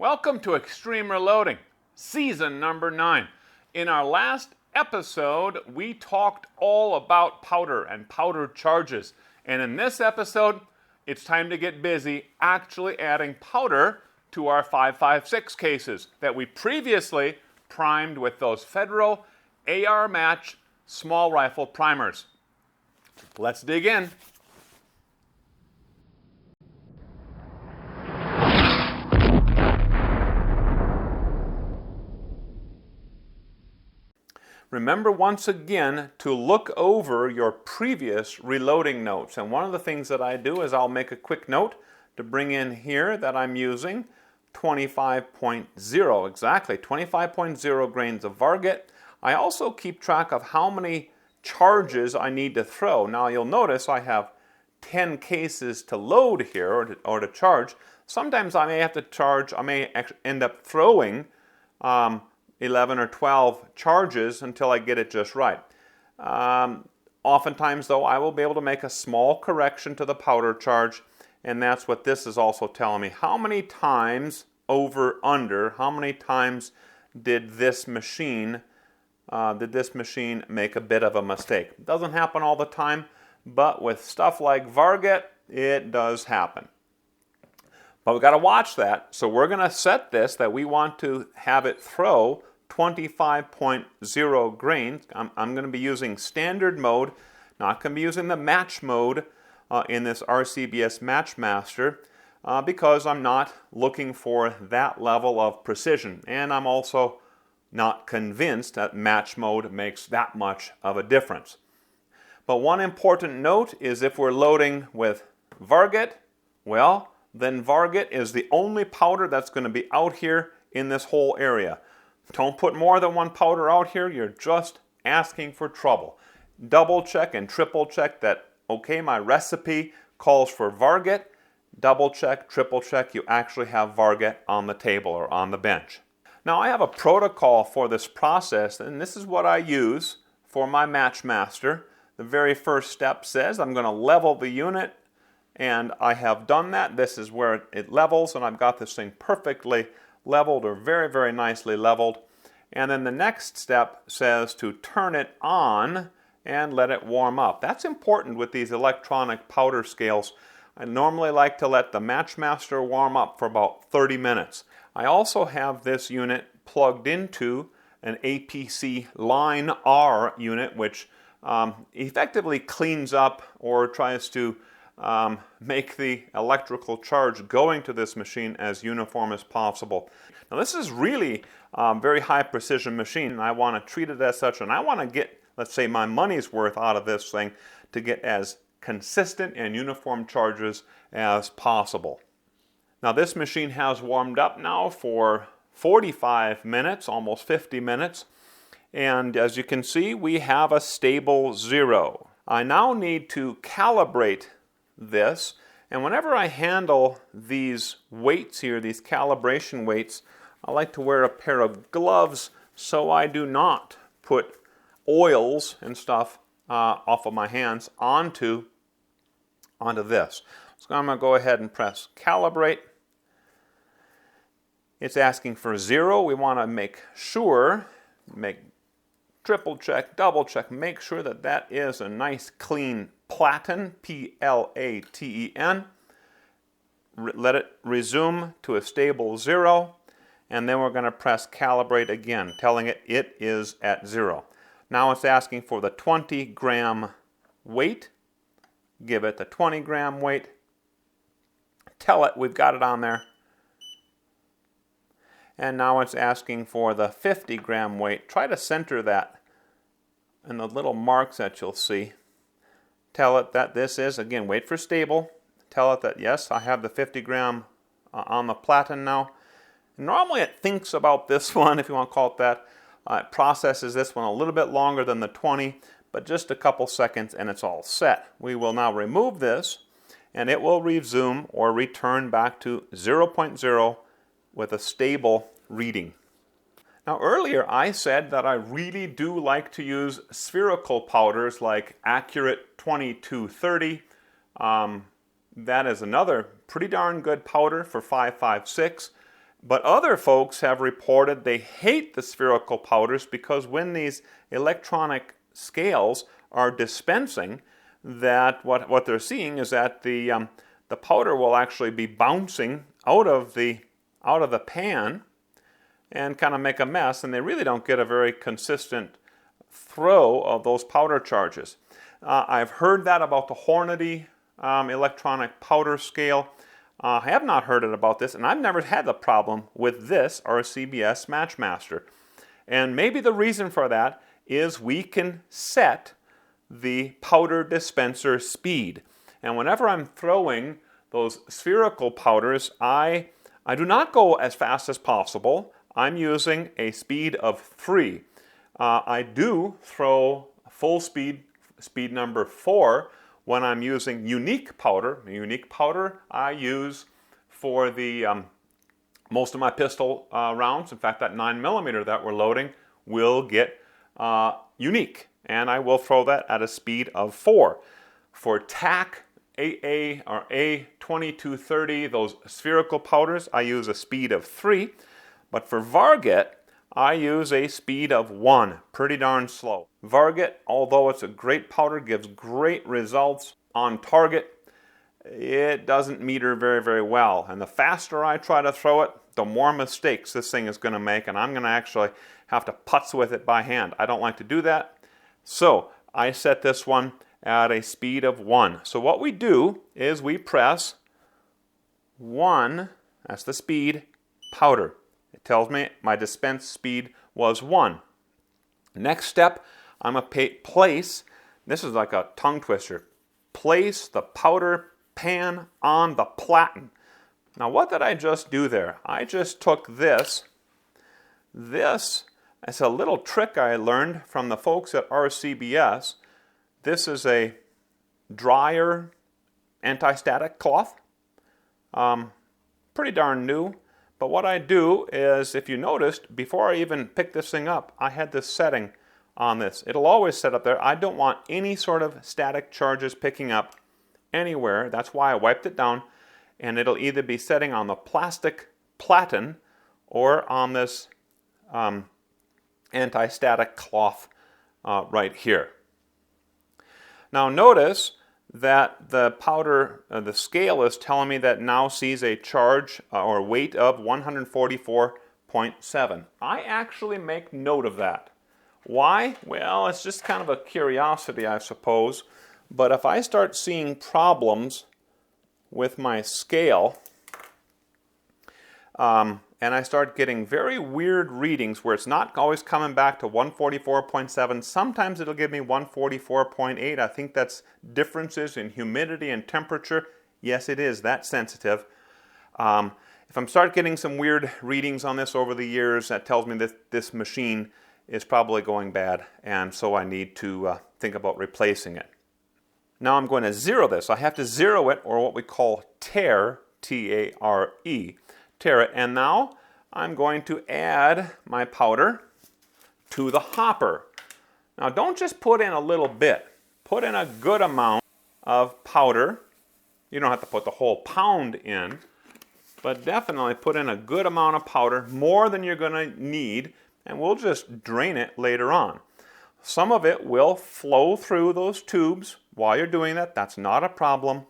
Welcome to Extreme Reloading, season number 9. In our last episode, we talked all about powder and powder charges. And in this episode, it's time to get busy actually adding powder to our 5.56 cases that we previously primed with those Federal AR Match small rifle primers. Let's dig in. Remember once again to look over your previous reloading notes. And one of the things that I do is I'll make a quick note to bring in here that I'm using 25.0, exactly 25.0 grains of Varget. I also keep track of how many charges I need to throw. Now you'll notice I have 10 cases to load here or to charge. Sometimes I may have to charge, I may end up throwing 11 or 12 charges until I get it just right. Oftentimes, though, I will be able to make a small correction to the powder charge, and that's what this is also telling me. How many times under, how many times did this machine make a bit of a mistake? It doesn't happen all the time, but with stuff like Varget, it does happen. But we've got to watch that, so we're going to set this that we want to have it throw 25.0 grains. I'm going to be using standard mode, not going to be using the match mode in this RCBS MatchMaster because I'm not looking for that level of precision. And I'm also not convinced that match mode makes that much of a difference. But one important note is if we're loading with Varget, well, then Varget is the only powder that's going to be out here in this whole area. Don't put more than one powder out here. You're just asking for trouble. Double check and triple check that, okay, my recipe calls for Varget. Double check, triple check, you actually have Varget on the table or on the bench. Now I have a protocol for this process, and this is what I use for my MatchMaster. The very first step says I'm going to level the unit, and I have done that. This is where it levels, and I've got this thing perfectly leveled or very, very nicely leveled. And then the next step says to turn it on and let it warm up. That's important with these electronic powder scales. I normally like to let the MatchMaster warm up for about 30 minutes. I also have this unit plugged into an APC line R unit, which effectively cleans up or tries to make the electrical charge going to this machine as uniform as possible. Now this is really a very high precision machine, and I want to treat it as such, and I want to get, let's say, my money's worth out of this thing to get as consistent and uniform charges as possible. Now this machine has warmed up now for 45 minutes, almost 50 minutes, and as you can see, we have a stable 0. I now need to calibrate this, and whenever I handle these weights here, these calibration weights, I like to wear a pair of gloves so I do not put oils and stuff off of my hands onto this. So I'm going to go ahead and press calibrate. It's asking for 0. We want to make sure, triple check, double check, make sure that that is a nice clean platen, P-L-A-T-E-N. Let it resume to a stable 0, and then we're going to press calibrate again, telling it it is at 0. Now it's asking for the 20 gram weight. Give it the 20 gram weight. Tell it we've got it on there. And now it's asking for the 50 gram weight. Try to center that in the little marks that you'll see. Tell it that this is, again, wait for stable. Tell it that, yes, I have the 50 gram on the platen now. Normally it thinks about this one, if you want to call it that. It processes this one a little bit longer than the 20, but just a couple seconds and it's all set. We will now remove this, and it will resume or return back to 0.0 with a stable reading. Now earlier I said that I really do like to use spherical powders like Accurate 2230. That is another pretty darn good powder for 5.56. But other folks have reported they hate the spherical powders because when these electronic scales are dispensing, that what they're seeing is that the powder will actually be bouncing out of the pan and kind of make a mess, and they really don't get a very consistent throw of those powder charges. I've heard that about the Hornady electronic powder scale. I have not heard it about this, and I've never had the problem with this RCBS MatchMaster. And maybe the reason for that is we can set the powder dispenser speed. And whenever I'm throwing those spherical powders, I do not go as fast as possible. I'm using a speed of 3. I do throw full speed number 4, when I'm using unique powder. Unique powder I use for the most of my pistol rounds. In fact, that 9mm that we're loading will get unique, and I will throw that at a speed of 4. For TAC, AA, or A2230, those spherical powders, I use a speed of 3. But for Varget, I use a speed of 1, pretty darn slow. Varget, although it's a great powder, gives great results on target, it doesn't meter very, very well. And the faster I try to throw it, the more mistakes this thing is going to make, and I'm going to actually have to putz with it by hand. I don't like to do that, so I set this one at a speed of 1. So what we do is we press 1, that's the speed, powder. It tells me my dispense speed was 1. Next step, I'm going to place, this is like a tongue twister, place the powder pan on the platen. Now what did I just do there? I just took this is a little trick I learned from the folks at RCBS. This is a dryer anti-static cloth. Pretty darn new. But what I do is, if you noticed, before I even picked this thing up, I had this setting on this. It'll always set up there. I don't want any sort of static charges picking up anywhere. That's why I wiped it down. And it'll either be setting on the plastic platen or on this anti-static cloth right here. Now notice that the powder, the scale is telling me that now sees a charge or weight of 144.7. I actually make note of that. Why? Well, it's just kind of a curiosity, I suppose. But if I start seeing problems with my scale, and I start getting very weird readings where it's not always coming back to 144.7. Sometimes it'll give me 144.8. I think that's differences in humidity and temperature. Yes, it is that sensitive. If I'm start getting some weird readings on this over the years, that tells me that this machine is probably going bad, and so I need to think about replacing it. Now I'm going to zero this. I have to zero it, or what we call tare, T-A-R-E. Tare it, and now I'm going to add my powder to the hopper. Now don't just put in a little bit. Put in a good amount of powder. You don't have to put the whole pound in, but definitely put in a good amount of powder, more than you're going to need, and we'll just drain it later on. Some of it will flow through those tubes while you're doing that. That's not a problem.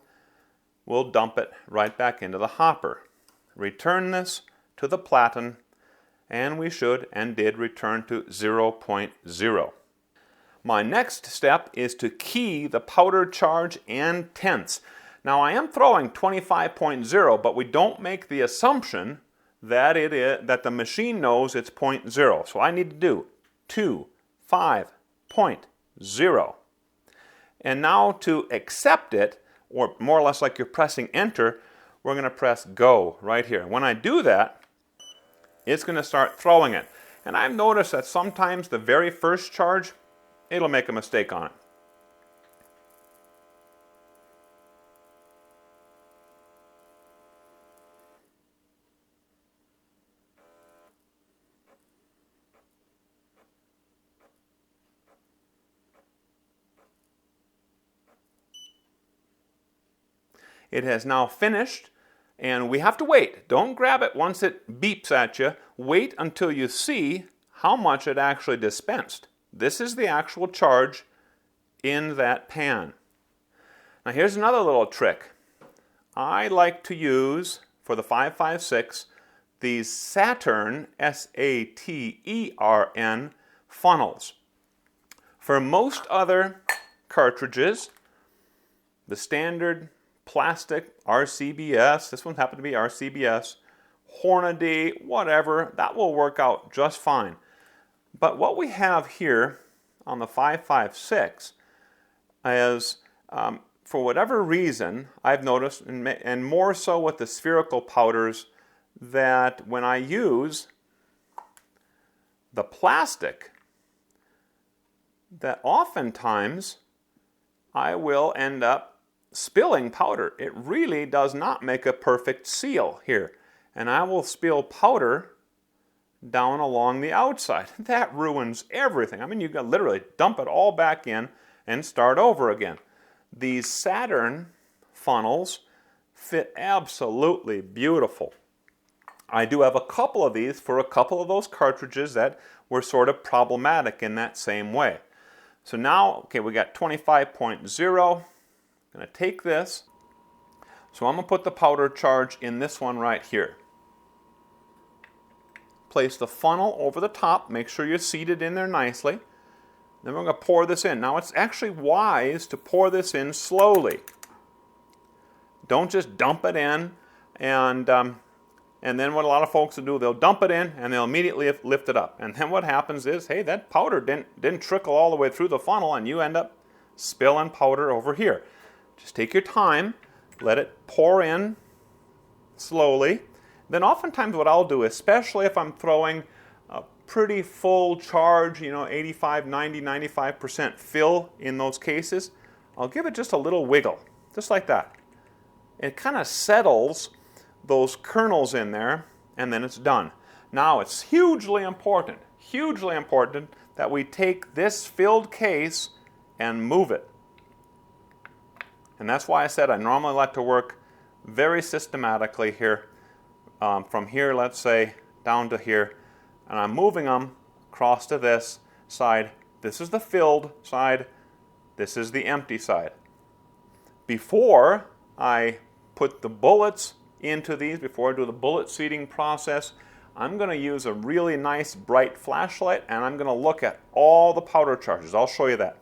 We'll dump it right back into the hopper. Return this to the platen, and we should and did return to 0.0. My next step is to key the powder charge and tenths. Now I am throwing 25.0, but we don't make the assumption that that the machine knows it's 0.0. So I need to do 25.0. And now to accept it, or more or less like you're pressing enter, we're going to press go right here. When I do that, it's going to start throwing it. And I've noticed that sometimes the very first charge, it'll make a mistake on it. It has now finished And we have to wait. Don't grab it once it beeps at you. Wait until you see how much it actually dispensed. This is the actual charge in that pan. Now here's another little trick. I like to use, for the 556, these Satern, S-A-T-E-R-N, funnels. For most other cartridges, the standard plastic RCBS, this one happened to be RCBS, Hornady, whatever, that will work out just fine. But what we have here on the 556 is, for whatever reason, I've noticed, and more so with the spherical powders, that when I use the plastic, that oftentimes I will end up spilling powder. It really does not make a perfect seal here. And I will spill powder down along the outside. That ruins everything. I mean, you can literally dump it all back in and start over again. These Satern funnels fit absolutely beautiful. I do have a couple of these for a couple of those cartridges that were sort of problematic in that same way. So now, okay, we got 25.0. I'm going to take this. So I'm going to put the powder charge in this one right here. Place the funnel over the top. Make sure you're seated in there nicely. Then we're going to pour this in. Now it's actually wise to pour this in slowly. Don't just dump it in and then what a lot of folks will do, they'll dump it in and they'll immediately lift it up. And then what happens is, hey, that powder didn't trickle all the way through the funnel and you end up spilling powder over here. Just take your time, let it pour in slowly. Then oftentimes what I'll do, especially if I'm throwing a pretty full charge, 85, 90, 95% fill in those cases, I'll give it just a little wiggle, just like that. It kind of settles those kernels in there, and then it's done. Now it's hugely important that we take this filled case and move it. And that's why I said I normally like to work very systematically here. From here, let's say, down to here, and I'm moving them across to this side. This is the filled side, this is the empty side. Before I put the bullets into these, before I do the bullet seating process, I'm going to use a really nice bright flashlight and I'm going to look at all the powder charges. I'll show you that.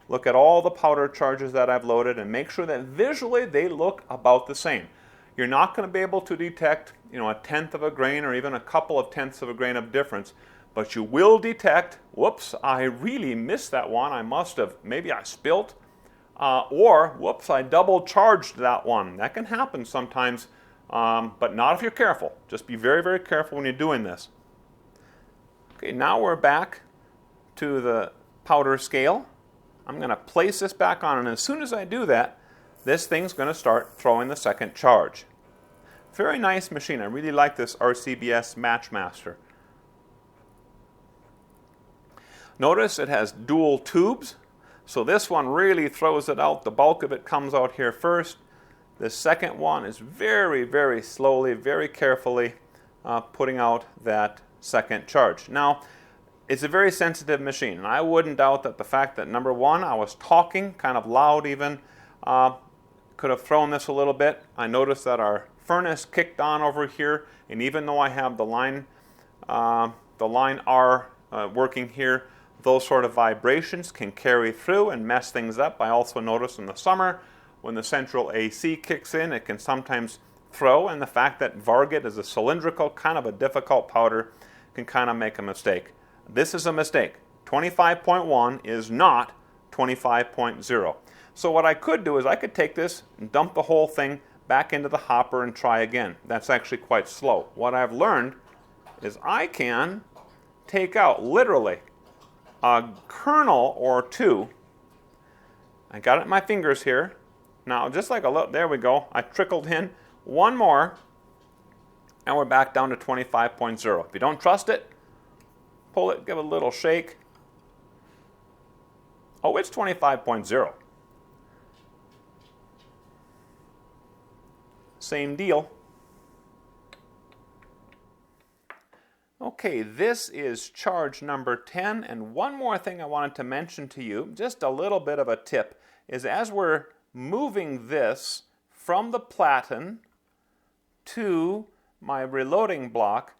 Look at all the powder charges that I've loaded and make sure that visually they look about the same. You're not going to be able to detect, a tenth of a grain or even a couple of tenths of a grain of difference, but you will detect, whoops, I really missed that one. I must have, maybe I spilt, or whoops, I double charged that one. That can happen sometimes, but not if you're careful. Just be very, very careful when you're doing this. Okay, now we're back to the powder scale. I'm going to place this back on, and as soon as I do that, this thing's going to start throwing the second charge. Very nice machine. I really like this RCBS MatchMaster. Notice it has dual tubes, so this one really throws it out. The bulk of it comes out here first. The second one is very, very slowly, very carefully putting out that second charge. Now, it's a very sensitive machine, and I wouldn't doubt that the fact that, number one, I was talking, kind of loud even, could have thrown this a little bit. I noticed that our furnace kicked on over here, and even though I have the line R working here, those sort of vibrations can carry through and mess things up. I also noticed in the summer, when the central AC kicks in, it can sometimes throw, and the fact that Varget is a cylindrical, kind of a difficult powder, can kind of make a mistake. This is a mistake. 25.1 is not 25.0. So what I could do is I could take this and dump the whole thing back into the hopper and try again. That's actually quite slow. What I've learned is I can take out literally a kernel or two. I got it in my fingers here. Now just like a little, there we go. I trickled in one more and we're back down to 25.0. If you don't trust it, pull it, give it a little shake. Oh, it's 25.0. Same deal. Okay, this is charge number 10, and one more thing I wanted to mention to you, just a little bit of a tip, is as we're moving this from the platen to my reloading block,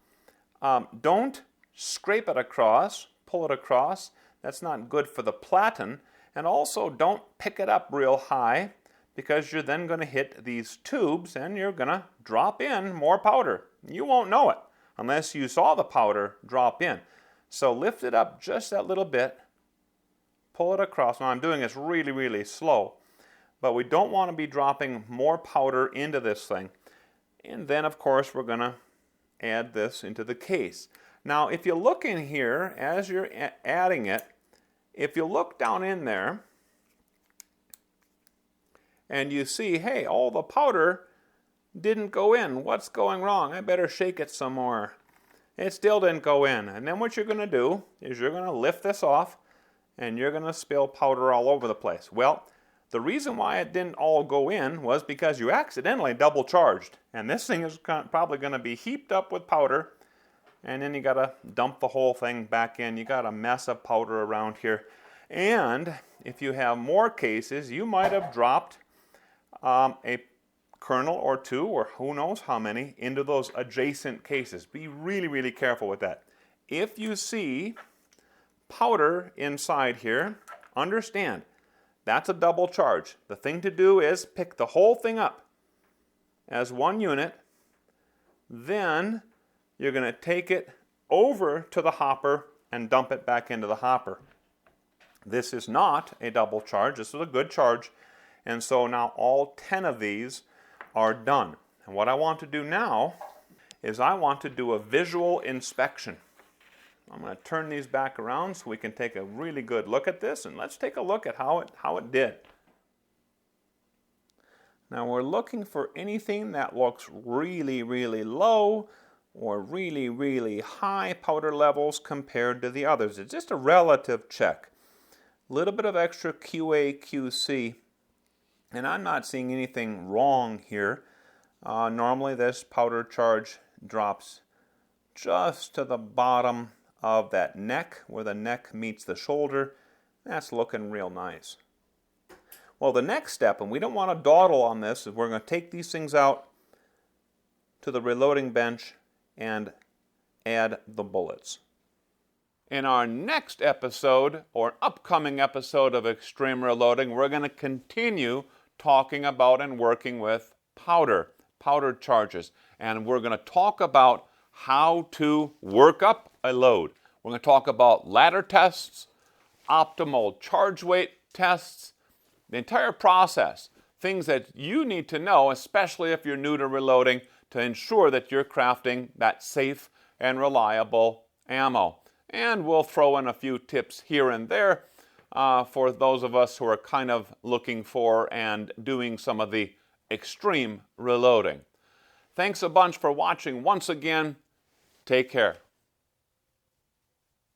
don't scrape it across, pull it across. That's not good for the platen. And also don't pick it up real high, because you're then going to hit these tubes and you're going to drop in more powder. You won't know it unless you saw the powder drop in. So lift it up just that little bit, pull it across. Now I'm doing this really, really slow, but we don't want to be dropping more powder into this thing. And then of course we're going to add this into the case. Now if you look in here as you're adding it, if you look down in there and you see, hey, all the powder didn't go in. What's going wrong? I better shake it some more. It still didn't go in. And then what you're going to do is you're going to lift this off and you're going to spill powder all over the place. Well, the reason why it didn't all go in was because you accidentally double charged. And this thing is probably going to be heaped up with powder. And then you got to dump the whole thing back in. You got a mess of powder around here. And if you have more cases, you might have dropped a kernel or two, or who knows how many, into those adjacent cases. Be really, really careful with that. If you see powder inside here, understand that's a double charge. The thing to do is pick the whole thing up as one unit. Then you're going to take it over to the hopper and dump it back into the hopper. This is not a double charge. This is a good charge. And so now all 10 of these are done. And what I want to do now is I want to do a visual inspection. I'm going to turn these back around so we can take a really good look at this, and let's take a look at how it did. Now we're looking for anything that looks really, really low or really, really high powder levels compared to the others. It's just a relative check. A little bit of extra QA, QC. And I'm not seeing anything wrong here. Normally this powder charge drops just to the bottom of that neck, where the neck meets the shoulder. That's looking real nice. Well, the next step, and we don't want to dawdle on this, is we're going to take these things out to the reloading bench and add the bullets. In our next episode, or upcoming episode of Extreme Reloading, we're going to continue talking about and working with powder charges. And we're going to talk about how to work up a load. We're going to talk about ladder tests, optimal charge weight tests, the entire process. Things that you need to know, especially if you're new to reloading, to ensure that you're crafting that safe and reliable ammo. And we'll throw in a few tips here and there for those of us who are kind of looking for and doing some of the extreme reloading. Thanks a bunch for watching once again. Take care.